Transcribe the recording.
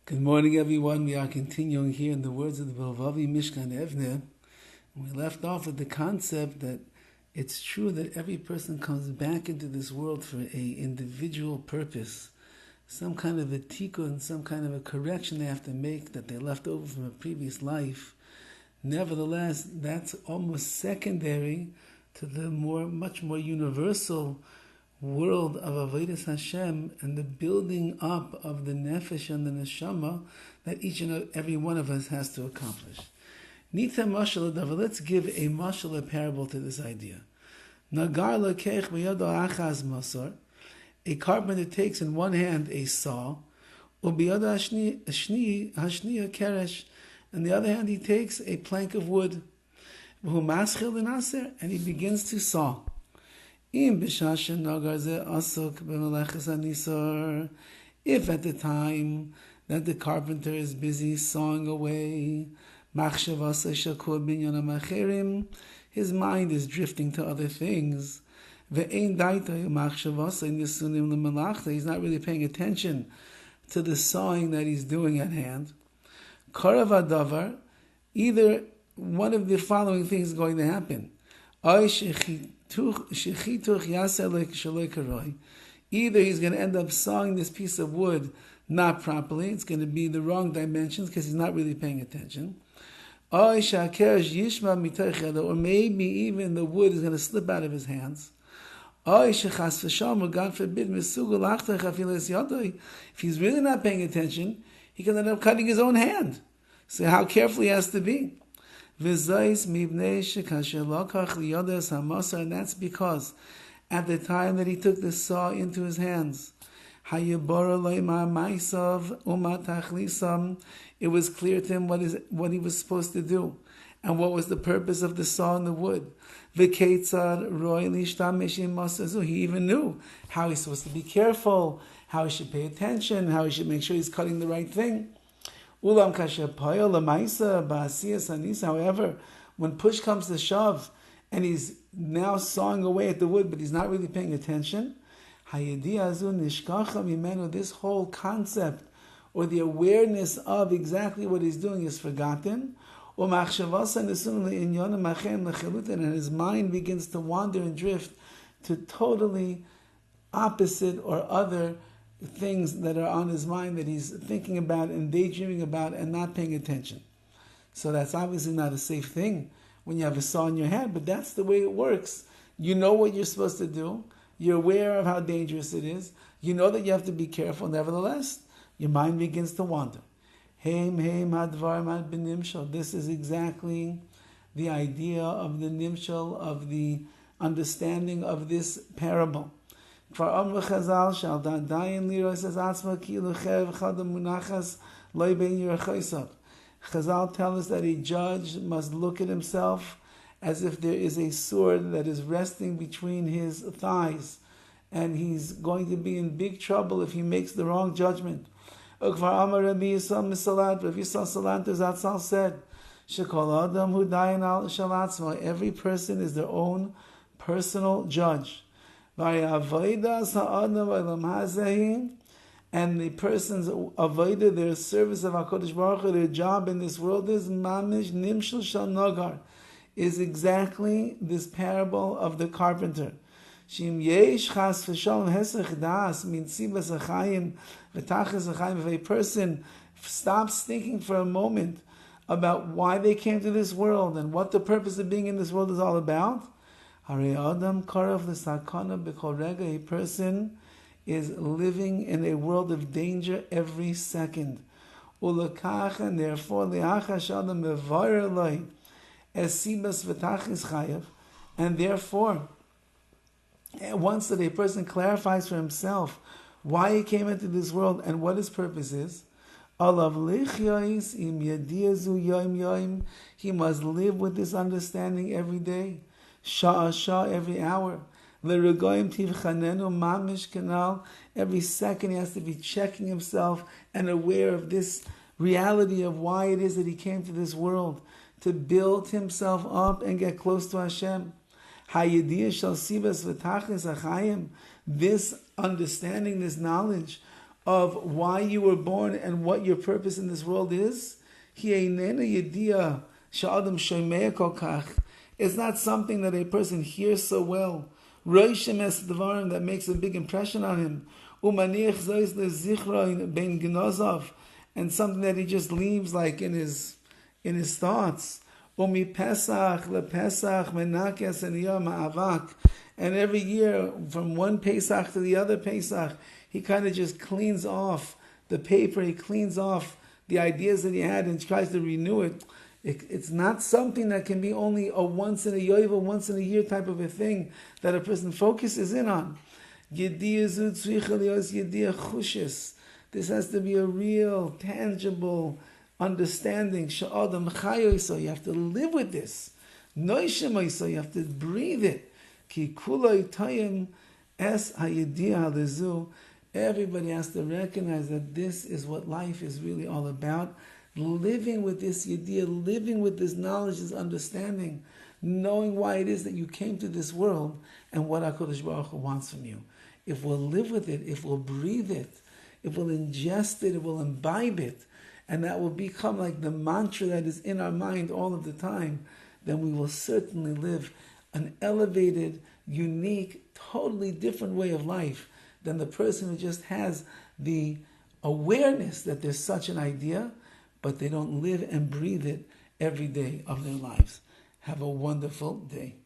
Good morning, everyone. We are continuing here in the words of the BILVAVI, MISHKAN, EVNEH. We left off with the concept that it's true that every person comes back into this world for a individual purpose, some kind of a tikkun, some kind of a correction they have to make that they left over from a previous life. Nevertheless, that's almost secondary to the much more universal world of Avodas Hashem and the building up of the nefesh and the neshama that each and every one of us has to accomplish. Nita mashal adavar. Let's give a mashal, a parable to this idea. Nagar lekech b'yado achaz masar. A carpenter takes in one hand a saw, ubiyado hashniya keresh, and the other hand he takes a plank of wood. V'hu maschil v'naser, and he begins to saw. If at the time that the carpenter is busy sawing away, his mind is drifting to other things. He's not really paying attention to the sawing that he's doing at hand. Either one of the following things is going to happen. Either he's going to end up sawing this piece of wood not properly. It's going to be the wrong dimensions because he's not really paying attention. Or maybe even the wood is going to slip out of his hands. God forbid, if he's really not paying attention, he can end up cutting his own hand. So how careful he has to be. And that's because at the time that he took the saw into his hands, it was clear to him what he was supposed to do and what was the purpose of the saw and the wood. He even knew how he's supposed to be careful, how he should pay attention, how he should make sure he's cutting the right thing. However, when push comes to shove and he's now sawing away at the wood, but he's not really paying attention, this whole concept or the awareness of exactly what he's doing is forgotten. And his mind begins to wander and drift to totally opposite or other things that are on his mind that he's thinking about and daydreaming about and not paying attention. So that's obviously not a safe thing when you have a saw in your hand, but that's the way it works. You know what you're supposed to do. You're aware of how dangerous it is. You know that you have to be careful. Nevertheless, your mind begins to wander. This is exactly the idea of the nimshal, of the understanding of this parable. Chazal tell us that a judge must look at himself as if there is a sword that is resting between his thighs, and he's going to be in big trouble if he makes the wrong judgment. Rabbi said, every person is their own personal judge. And the person's avodah, their service of HaKadosh Baruch Hu, their job in this world is mamish nimshal shal nagar, is exactly this parable of the carpenter. If a person stops thinking for a moment about why they came to this world and what the purpose of being in this world is all about, a person is living in a world of danger every second. And therefore, once that a person clarifies for himself why he came into this world and what his purpose is, he must live with this understanding every day, every hour. Every second he has to be checking himself and aware of this reality of why it is that he came to this world, to build himself up and get close to Hashem. This understanding, this knowledge of why you were born and what your purpose in this world is, it's not something that a person hears so well. That makes a big impression on him. And something that he just leaves like in his thoughts. And every year, from one Pesach to the other Pesach, he kind of just cleans off the paper, he cleans off the ideas that he had and tries to renew it. It's not something that can be only a once in a yoiva, once in a year type of a thing that a person focuses in on. This has to be a real, tangible understanding. You have to live with this. You have to breathe it. Everybody has to recognize that this is what life is really all about. Living with this idea, living with this knowledge, this understanding, knowing why it is that you came to this world and what HaKadosh Baruch Hu wants from you. If we'll live with it, if we'll breathe it, if we'll ingest it, if we'll imbibe it, and that will become like the mantra that is in our mind all of the time, then we will certainly live an elevated, unique, totally different way of life than the person who just has the awareness that there's such an idea, but they don't live and breathe it every day of their lives. Have a wonderful day.